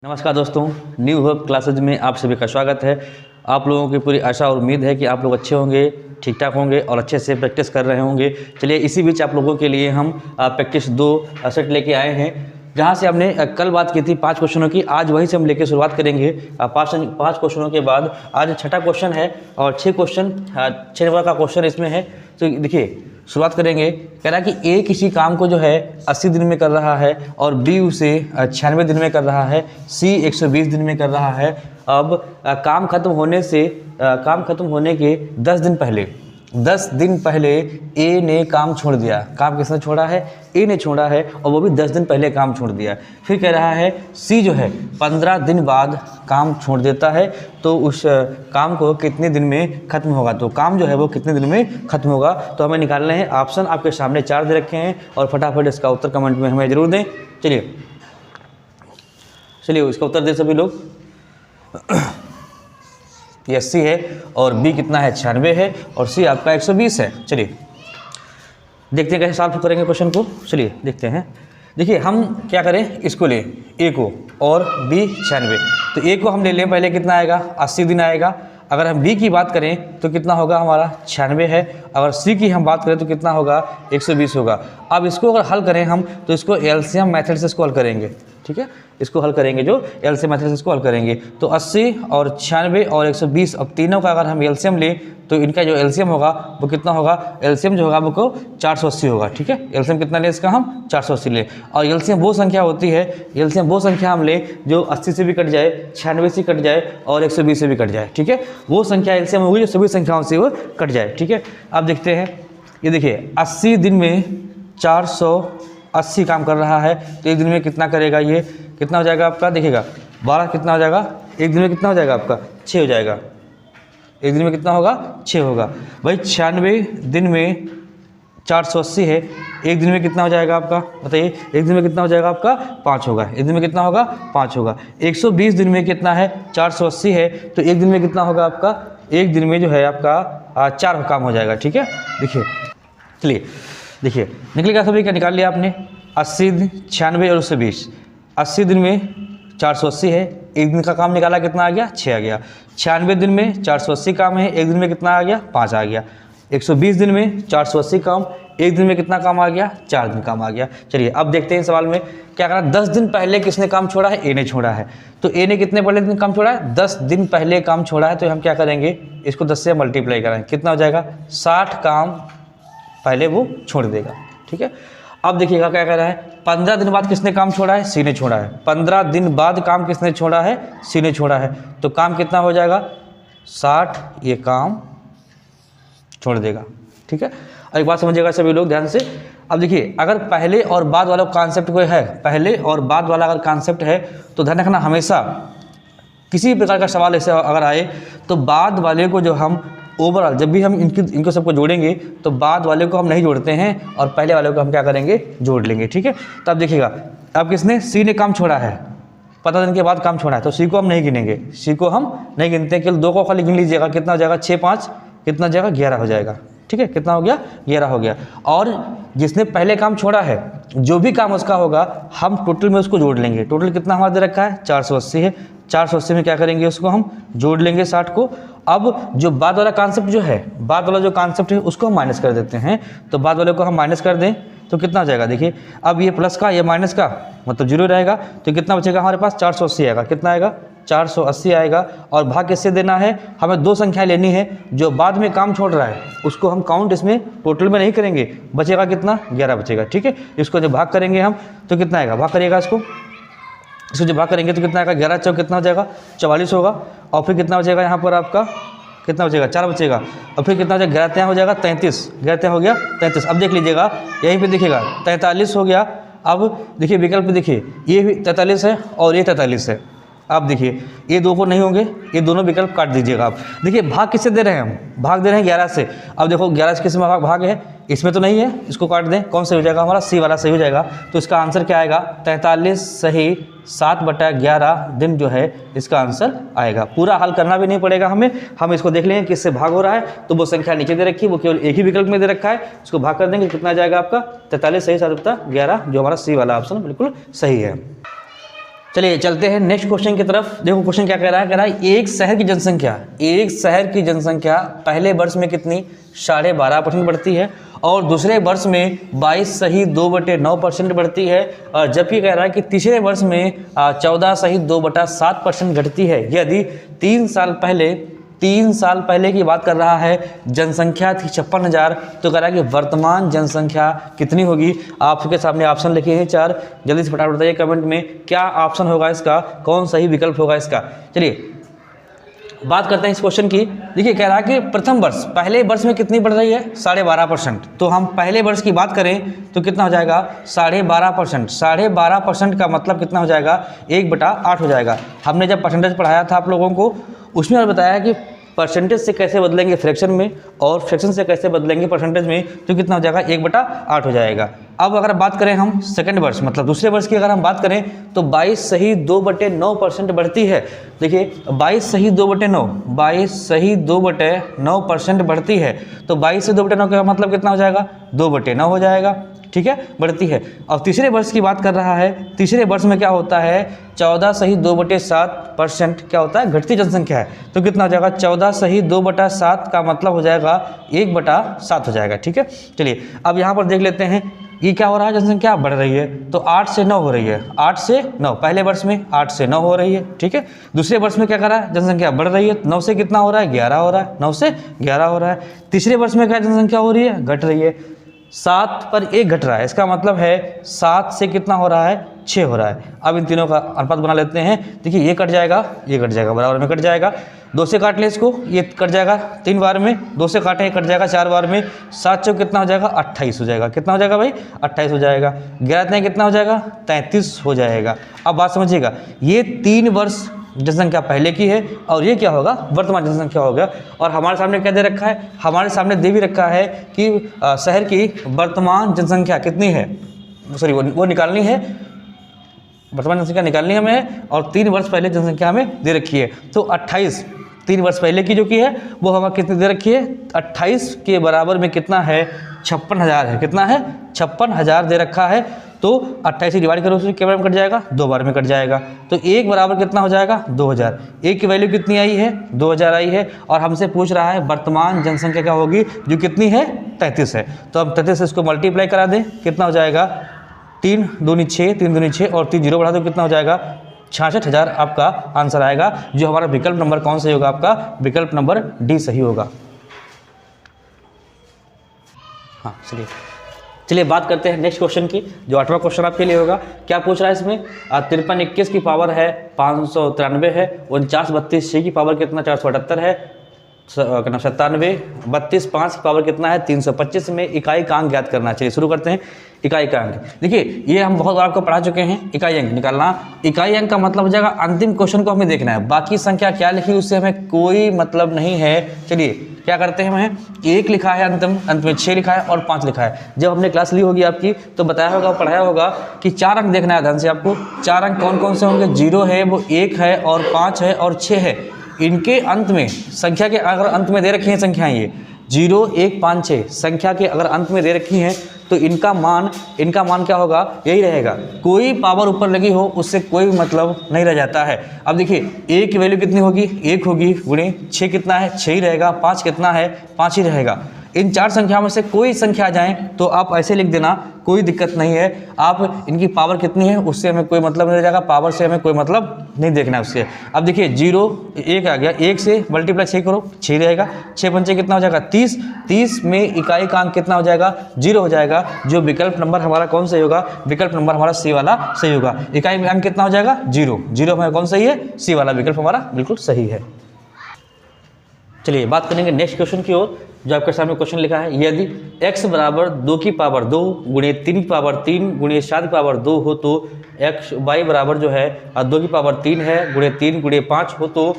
नमस्कार दोस्तों, new hope classes में आप सभी का स्वागत है। आप लोगों की पूरी आशा और उम्मीद है कि आप लोग अच्छे होंगे, ठीक ठाक होंगे और अच्छे से प्रैक्टिस कर रहे होंगे। चलिए इसी बीच आप लोगों के लिए हम प्रैक्टिस 2 सेट लेके आए हैं। जहाँ से हमने कल बात की थी 5 क्वेश्चनों की, आज वहीं से हम लेके शुरुआत करेंगे। 5 क्वेश्चनों के बाद आज छठा क्वेश्चन है और 6 नंबर का क्वेश्चन इसमें है। तो देखिए शुरुआत करेंगे। कह रहा है कि ए किसी काम को जो है 80 दिन में कर रहा है और बी उसे 96 दिन में कर रहा है, सी 120 दिन में कर रहा है। अब काम खत्म होने के 10 दिन पहले ए ने काम छोड़ दिया। काम किसने छोड़ा है? ए ने छोड़ा है और वो भी 10 दिन पहले काम छोड़ दिया। फिर कह रहा है सी जो है 15 दिन बाद काम छोड़ देता है, तो उस काम को कितने दिन में ख़त्म होगा। तो काम जो है वो कितने दिन में ख़त्म होगा, तो हमें निकालने हैं। ऑप्शन आपके सामने 4 दे रखे हैं और फटाफट इसका उत्तर कमेंट में हमें ज़रूर दें। चलिए इसका उत्तर दें सभी लोग। ये 80 है और बी कितना है? 96 है और सी आपका 120 है। चलिए देखते हैं कैसे सॉल्व करेंगे क्वेश्चन को। चलिए देखते हैं। देखिए हम क्या करें, इसको लें ए को और बी 96। तो ए को हम ले लें, पहले कितना आएगा? 80 दिन आएगा। अगर हम बी की बात करें तो कितना होगा? हमारा 96 है। अगर सी की हम बात करें तो कितना होगा? 120 होगा। अब इसको अगर हल करें हम तो इसको एलसीएम मेथड से इसको हल करेंगे। ठीक है, इसको हल करेंगे, जो एलसीएम मेथड से इसको हल करेंगे। तो 80 और 96 और 120, अब तीनों का अगर हम एलसीएम लें तो इनका जो एलसीएम होगा वो कितना होगा? एलसीएम जो होगा वो 480 होगा। ठीक है, एलसीएम कितना लें इसका? हम 480 लें। और एलसीएम वो संख्या होती है, एलसीएम वो संख्या हम लें जो 80 से भी कट जाए, 96 से कट जाए और 120 से भी कट जाए। ठीक है, वो संख्या एलसीएम होगी जो सभी संख्याओं से वो कट जाए। ठीक है, अब देखते हैं। ये देखिए 80 दिन में 480 काम कर रहा है, तो एक दिन में कितना करेगा? ये कितना हो जाएगा आपका? देखिएगा 12 कितना हो जाएगा? एक दिन में कितना हो जाएगा आपका? 6 हो जाएगा। एक दिन में कितना होगा? 6 होगा। भाई 96 दिन में 480 है, एक दिन में कितना हो जाएगा आपका? बताइए, एक दिन में कितना हो जाएगा आपका? 5 होगा। एक दिन में कितना होगा? 5 होगा। 120 दिन में कितना है? 480 है, तो एक दिन में कितना होगा आपका? एक दिन में जो है आपका 4 काम हो जाएगा। ठीक है, देखिए चलिए देखिए निकलेगा सभी का, निकाल लिया आपने। 80 96 और 120। 80 दिन में 480 है, एक दिन का काम निकाला, कितना आ गया? 6 आ गया। 96 दिन में 480 काम है, एक दिन में कितना आ गया? 5 आ गया। 120 दिन में 480 काम, एक दिन में कितना काम आ गया? 4 दिन काम आ गया। चलिए अब देखते हैं सवाल में क्या करना। 10 दिन पहले किसने काम छोड़ा है? ए ने छोड़ा है। तो ए ने कितने पहले दिन काम छोड़ा है? 10 दिन पहले काम छोड़ा है। तो हम क्या करेंगे, इसको 10 से मल्टीप्लाई करेंगे। कितना हो जाएगा? 60 काम पहले वो छोड़ देगा। ठीक है, अब देखिएगा क्या कह रहा है। 15 दिन बाद किसने काम छोड़ा है? सी ने छोड़ा है। 15 दिन बाद काम किसने छोड़ा है? सी ने छोड़ा है। तो काम कितना हो जाएगा? 60 ये काम छोड़ देगा। ठीक है, और एक बात समझिएगा सभी लोग ध्यान से। अब देखिए अगर पहले और बाद वाला कॉन्सेप्ट कोई है, पहले और बाद वाला अगर कॉन्सेप्ट है तो ध्यान रखना, हमेशा किसी भी प्रकार का सवाल ऐसे अगर आए तो बाद वाले को जो हम ओवरऑल जब भी हम इनको सबको जोड़ेंगे तो बाद वाले को हम नहीं जोड़ते हैं और पहले वाले को हम क्या करेंगे? जोड़ लेंगे। ठीक है, तो अब देखिएगा, अब किसने? सी ने काम छोड़ा है, 15 दिन के बाद काम छोड़ा है, तो सी को हम नहीं गिनेंगे। सी को हम नहीं गिनते हैं, केवल 2 को खाली गिन लीजिएगा। कितना हो जाएगा? 6 5 कितना हो जाएगा? 11 हो जाएगा। ठीक है, कितना हो गया? 11 हो गया। और जिसने पहले काम छोड़ा है, जो भी काम उसका होगा हम टोटल में उसको जोड़ लेंगे। टोटल कितना हमारा दे रखा है? 480 है। 480 में क्या करेंगे? उसको हम जोड़ लेंगे 60 को। अब जो बाद वाला कॉन्सेप्ट जो है, बाद वाला जो कॉन्सेप्ट है उसको हम माइनस कर देते हैं। तो बाद वाले को हम माइनस कर दें तो कितना हो जाएगा? देखिए अब ये प्लस का, ये माइनस का, मतलब 0 रहेगा। तो कितना बचेगा हमारे पास? 480 आएगा। कितना आएगा? 480 आएगा। और भाग किससे देना है? हमें 2 संख्याएं लेनी है। जो बाद में काम छोड़ रहा है उसको हम काउंट इसमें टोटल में नहीं करेंगे। बचेगा कितना? 11 बचेगा। ठीक है, इसको जब भाग करेंगे हम तो कितना आएगा? भाग करिएगा इसको जब भाग करेंगे तो कितना आएगा? 11 चौक कितना हो जाएगा? 44 होगा। और फिर कितना बचेगा यहाँ पर आपका? कितना बचेगा? 4 बचेगा। और फिर कितना हो जाएगा? 11 हो जाएगा 33। 11 हो गया 33। अब देख लीजिएगा, यहीं पे देखिएगा 43 हो गया। अब देखिए विकल्प देखिए, ये भी 43 है और ये 43 है। अब देखिए ये 2 को नहीं होंगे, ये दोनों विकल्प काट दीजिएगा आप। देखिए भाग किससे दे रहे हैं हम? भाग दे रहे हैं 11 से। अब देखो 11 से किस में भाग है? इसमें तो नहीं है, इसको काट दें। कौन सा हो जाएगा हमारा? सी वाला सही हो जाएगा। तो इसका आंसर क्या आएगा? 43 सही 7/11 दिन जो है इसका आंसर आएगा। पूरा हल करना भी नहीं पड़ेगा हमें, हम इसको देख लेंगे किससे भाग हो रहा है। तो वो संख्या नीचे दे रखी है, वो केवल एक ही विकल्प में दे रखा है, उसको भाग कर देंगे। कितना जाएगा आपका? 43 सही 7/11, जो हमारा सी वाला ऑप्शन बिल्कुल सही है। चलिए चलते हैं नेक्स्ट क्वेश्चन की तरफ। देखो क्वेश्चन क्या कह रहा है, कह रहा है एक शहर की जनसंख्या पहले वर्ष में कितनी 12.5% बढ़ती है और दूसरे वर्ष में 22.2/9% बढ़ती है, और जबकि कह रहा है कि तीसरे वर्ष में 14.2/7% घटती है। यदि 3 साल पहले की बात कर रहा है, जनसंख्या थी 56,000, तो कह रहा है कि वर्तमान जनसंख्या कितनी होगी। आपके सामने ऑप्शन लिखे हैं 4, जल्दी से फटाफट बताइए कमेंट में क्या ऑप्शन होगा इसका, कौन सही विकल्प होगा इसका। चलिए बात करते हैं इस क्वेश्चन की। देखिए कह रहा है कि प्रथम वर्ष पहले वर्ष में कितनी बढ़ रही है 12.5%, तो हम पहले वर्ष की बात करें तो कितना हो जाएगा 12.5%। 12.5% का मतलब कितना हो जाएगा 1/8 हो जाएगा। हमने जब परसेंटेज पढ़ाया था आप लोगों को, उसमें बताया कि परसेंटेज से कैसे बदलेंगे फ्रैक्शन में और फ्रैक्शन से कैसे बदलेंगे परसेंटेज में, तो कितना हो जाएगा 1/8 हो जाएगा। अब अगर बात करें हम सेकंड वर्ष मतलब दूसरे वर्ष की अगर हम बात करें तो 22.2/9% बढ़ती है। देखिए 22.2/9% बढ़ती है, तो 22/2/9 का मतलब कितना हो जाएगा 2/9 हो जाएगा, ठीक है, बढ़ती है। और तीसरे वर्ष की बात कर रहा है, तीसरे वर्ष में क्या होता है 14.2/7% क्या होता है घटती जनसंख्या है, तो कितना हो जाएगा 14.2/7 का मतलब हो जाएगा 1/7 हो जाएगा, ठीक है। चलिए अब यहाँ पर देख लेते हैं ये क्या हो रहा है, जनसंख्या बढ़ रही है, तो 8 से 9 हो रही है, 8 से 9 पहले वर्ष में 8 से 9 हो रही है, ठीक है। दूसरे वर्ष में क्या कर रहा है जनसंख्या बढ़ रही है, 9 से कितना हो रहा है 11 हो रहा है, 9 से 11 हो रहा है। तीसरे वर्ष में क्या जनसंख्या हो रही है घट रही है, 7 पर 1 घट रहा है, इसका मतलब है 7 से कितना हो रहा है 6 हो रहा है। अब इन तीनों का अनुपात बना लेते हैं। देखिए ये कट जाएगा बराबर में कट जाएगा, 2 से काट ले इसको, ये कट जाएगा 3 बार में, 2 से काटें कट जाएगा 4 बार में, 7 चौक कितना हो जाएगा 28 हो जाएगा, कितना हो जाएगा भाई 28 हो जाएगा। 11 कितना हो जाएगा 33 हो जाएगा। अब बात समझिएगा, ये 3 वर्ष जनसंख्या पहले की है और ये क्या होगा वर्तमान जनसंख्या होगा। और हमारे सामने क्या दे रखा है, हमारे सामने दे भी रखा है कि शहर की वर्तमान जनसंख्या कितनी है, सॉरी वो निकालनी है, वर्तमान जनसंख्या निकालनी है हमें, और 3 वर्ष पहले जनसंख्या हमें दे रखी है। तो 28 3 वर्ष पहले की जो की है वो हमें कितनी दे रखी है 28 के बराबर में कितना है 56,000 है, कितना है 56,000 दे रखा है। तो 28 से डिवाइड करो, उसमें क्या बार में कट जाएगा 2 बार में कट जाएगा, तो 1 बराबर कितना हो जाएगा 2000। 1 की वैल्यू कितनी आई है 2000 आई है, और हमसे पूछ रहा है वर्तमान जनसंख्या क्या होगी जो कितनी है 33 है। तो हम 33 से इसको मल्टीप्लाई करा दें, कितना हो जाएगा 3 दूनी 6, 3 दूनी 6 और 3 जीरो बढ़ा दो, कितना हो जाएगा 66,000 आपका आंसर आएगा। जो हमारा विकल्प नंबर कौन सही होगा, आपका विकल्प नंबर डी सही होगा। हाँ चलिए बात करते हैं नेक्स्ट क्वेश्चन की, जो 8वां क्वेश्चन आपके लिए होगा। क्या पूछ रहा है इसमें 53 21 की पावर है 593 है, 49 32 6 की पावर कितना 478 है, 97 32 5 की पावर कितना है 325 में इकाई का अंक ज्ञात करना। चाहिए शुरू करते हैं इकाई का अंक। देखिए ये हम बहुत बार आपको पढ़ा चुके हैं, इकाई अंक निकालना। इकाई अंक का मतलब हो जाएगा अंतिम क्वेश्चन को हमें देखना है, बाकी संख्या क्या लिखी उससे हमें कोई मतलब नहीं है। चलिए क्या करते हैं, हमें 1 लिखा है अंत में 6 लिखा है और 5 लिखा है। जब हमने क्लास ली होगी आपकी तो बताया होगा पढ़ाया होगा कि 4 अंक देखना है ध्यान से आपको। 4 अंक कौन कौन से होंगे, 0 है, वो 1 है और 5 है और 6 है। इनके अंत में संख्या के अगर अंत में दे रखी हैं संख्याएं, ये 0 1 5 6 संख्या के अगर अंत में दे रखी हैं तो इनका मान क्या होगा, यही रहेगा। कोई पावर ऊपर लगी हो उससे कोई मतलब नहीं रह जाता है। अब देखिए 1 की वैल्यू कितनी होगी 1 होगी, गुणे 6 कितना है 6 ही रहेगा, 5 कितना है 5 ही रहेगा। इन 4 संख्याओं में से कोई संख्या आ जाए तो आप ऐसे लिख देना, कोई दिक्कत नहीं है। आप इनकी पावर कितनी है उससे हमें कोई मतलब नहीं रह जाएगा, पावर से हमें कोई मतलब नहीं देखना है उससे। अब देखिए 0 1 आ गया, 1 से मल्टीप्लाई 6 करो 6 रहेगा, 6 पंचे कितना हो जाएगा 30, 30 में इकाई का अंक कितना हो जाएगा 0 हो जाएगा। जो विकल्प नंबर हमारा कौन सही होगा, विकल्प नंबर हमारा सी वाला सही होगा। इकाई में अंक कितना हो जाएगा 0, 0 हमारा कौन सही है, सी वाला विकल्प हमारा बिल्कुल सही है। चलिए बात करेंगे नेक्स्ट क्वेश्चन की ओर, जो आपके सामने क्वेश्चन लिखा है। यदि x बराबर 2 की पावर 2 गुणे 3 की पावर 3 गुणे 7 की पावर 2 हो तो y बराबर जो है 2 की पावर 3 है गुणे 3 गुणे 5 हो तो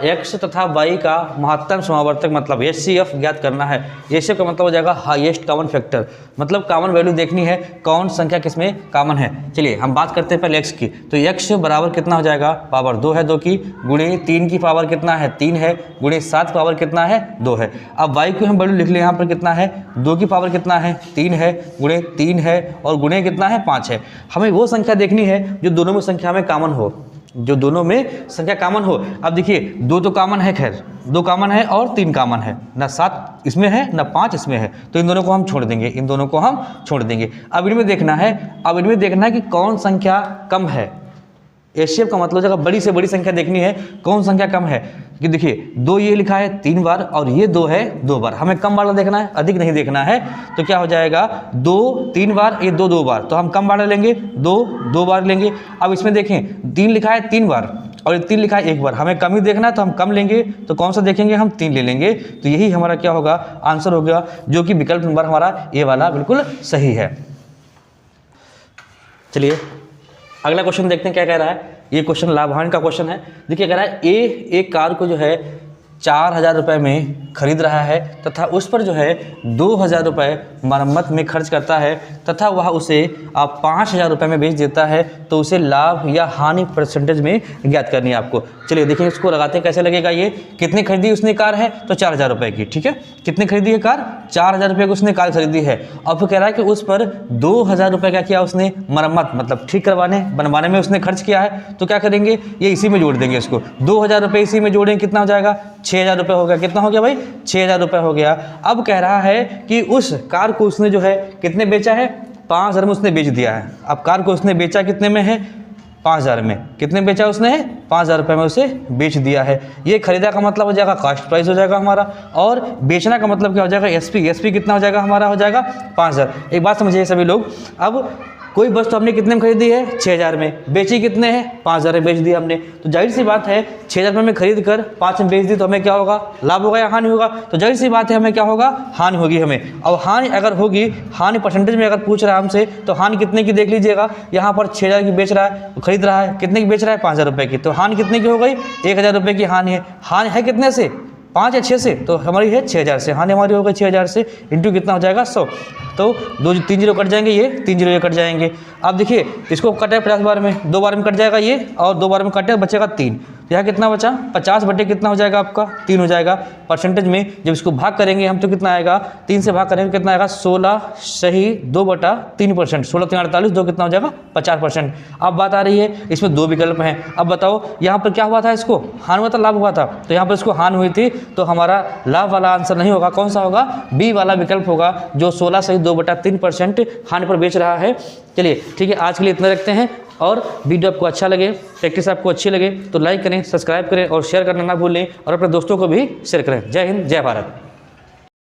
x तथा y का महत्तम समावर्तक मतलब HCF ज्ञात करना है। HCF का मतलब हो जाएगा हाईएस्ट कॉमन फैक्टर, मतलब कॉमन वैल्यू देखनी है कौन संख्या किसमें कॉमन है। चलिए हम बात करते हैं पहले x की, तो x बराबर कितना हो जाएगा, पावर 2 है 2 की, गुणे 3 की पावर कितना है 3 है, गुणे 7 पावर कितना है 2 है। अब y की की हम वैल्यू लिख लें, यहाँ पर कितना है 2 की पावर कितना है 3 है, गुणे 3 है और गुणे कितना है 5 है। हमें वो संख्या देखनी है जो दोनों में संख्या में कॉमन हो, जो दोनों में संख्या कॉमन हो। अब देखिए 2 तो कॉमन है, खैर 2 कॉमन है और 3 कॉमन है, ना 7 इसमें है ना 5 इसमें है, तो इन दोनों को हम छोड़ देंगे, इन दोनों को हम छोड़ देंगे। अब इनमें देखना है कि कौन संख्या कम है। एचसीएफ का मतलब जगह बड़ी से बड़ी संख्या देखनी है, कौन संख्या कम है। कि देखिए 2 ये लिखा है 3 बार और ये 2 है 2 बार, हमें कम वाला देखना है, अधिक नहीं देखना है। तो क्या हो जाएगा 2 3 बार, ये 2 2 बार, तो हम कम वाला लेंगे, 2 2 बार लेंगे। अब इसमें देखें 3 लिखा है 3 बार और 3 लिखा है 1 बार, हमें कम ही देखना है तो हम कम लेंगे। तो कौन सा देखेंगे, हम 3 ले लेंगे। तो यही हमारा क्या होगा, आंसर हो गया, जो कि विकल्प नंबर हमारा ए वाला बिल्कुल सही है। चलिए अगला क्वेश्चन देखते हैं क्या कह रहा है। ये क्वेश्चन लाभांश का क्वेश्चन है। देखिए कह रहा है ए एक कार को जो है 4000 रुपये में खरीद रहा है तथा उस पर जो है 2000 रुपये मरम्मत में खर्च करता है तथा वह उसे 5000 रुपये में बेच देता है, तो उसे लाभ या हानि परसेंटेज में ज्ञात करनी है आपको। चलिए देखिए इसको लगाते हैं कैसे लगेगा। ये कितनी खरीदी उसने कार है, तो 4000 रुपये की, ठीक है। कितनी खरीदी है कार, 4000 रुपये की उसने कार खरीदी है। अब फिर कह रहा है कि उस पर 2000 रुपये क्या किया उसने, मरम्मत मतलब ठीक करवाने बनवाने में उसने खर्च किया है। तो क्या करेंगे, ये इसी में जोड़ देंगे इसको, 2000 रुपये इसी में जोड़ेंगे, कितना हो जाएगा 6000 रुपये हो गया। कितना हो गया भाई, 6000 रुपये हो गया। अब कह रहा है कि उस कार को उसने जो है कितने बेचा है, 5000 में उसने बेच दिया है। अब कार को उसने बेचा कितने में है, 5000 में। कितने बेचा उसने, 5000 रुपये में उसे बेच दिया है। ये खरीदा का मतलब हो जाएगा कॉस्ट प्राइस हो जाएगा हमारा, और बेचना का मतलब क्या हो जाएगा, एसपी कितना हो जाएगा हमारा, हो जाएगा 5000। एक बात समझिए सभी लोग, अब कोई वस्तु हमने कितने में खरीदी है, 6000 में, बेची कितने हैं, 5000 में बेच दिया हमने। तो जाहिर सी बात है 6000 रुपये में खरीद कर 5 में बेच दी, तो हमें क्या होगा, लाभ होगा या हानि होगा। तो जाहिर सी बात है हमें क्या होगा, हानि होगी हमें। अब हानि अगर होगी, हानि परसेंटेज में अगर पूछ रहा है हमसे, तो हानि कितने की देख लीजिएगा। यहाँ पर 6000 की बेच रहा है, खरीद रहा है, कितने की बेच रहा है, 5000 रुपये की। तो हानि कितने की हो गई, 1000 रुपये की हानि है। हानि है कितने से, 5 या 6 से, तो हमारी है 6000 से। हानि हमारी हो गई 6000 से, इंटू कितना हो जाएगा 100। तो 3 जीरो कट जाएंगे, ये 3 जीरो ये कट जाएंगे। अब देखिए इसको कटे 50 बार में, 2 बार में कट जाएगा ये, और 2 बार में कटे बचेगा 3। तो यहाँ कितना बचा, 50 बटे कितना हो जाएगा आपका, 3 हो जाएगा। परसेंटेज में जब इसको भाग करेंगे हम तो कितना आएगा, 3 से भाग करेंगे कितना आएगा, 16 सही 2/3%। 16 3 48, 2 कितना हो जाएगा 50%। अब बात आ रही है, इसमें 2 विकल्प हैं। अब बताओ यहाँ पर क्या हुआ था, इसको हानि हुआ था लाभ हुआ था। तो यहाँ पर इसको हानि हुई थी, तो हमारा लाभ वाला आंसर नहीं होगा। कौन सा होगा, बी वाला विकल्प होगा, जो 16 सही 2/3% हानि पर बेच रहा है। चलिए ठीक है, आज के लिए इतना रखते हैं। और वीडियो आपको अच्छा लगे, प्रैक्टिस आपको अच्छी लगे तो लाइक करें, सब्सक्राइब करें और शेयर करना ना भूलें, और अपने दोस्तों को भी शेयर करें। जय हिंद, जय भारत।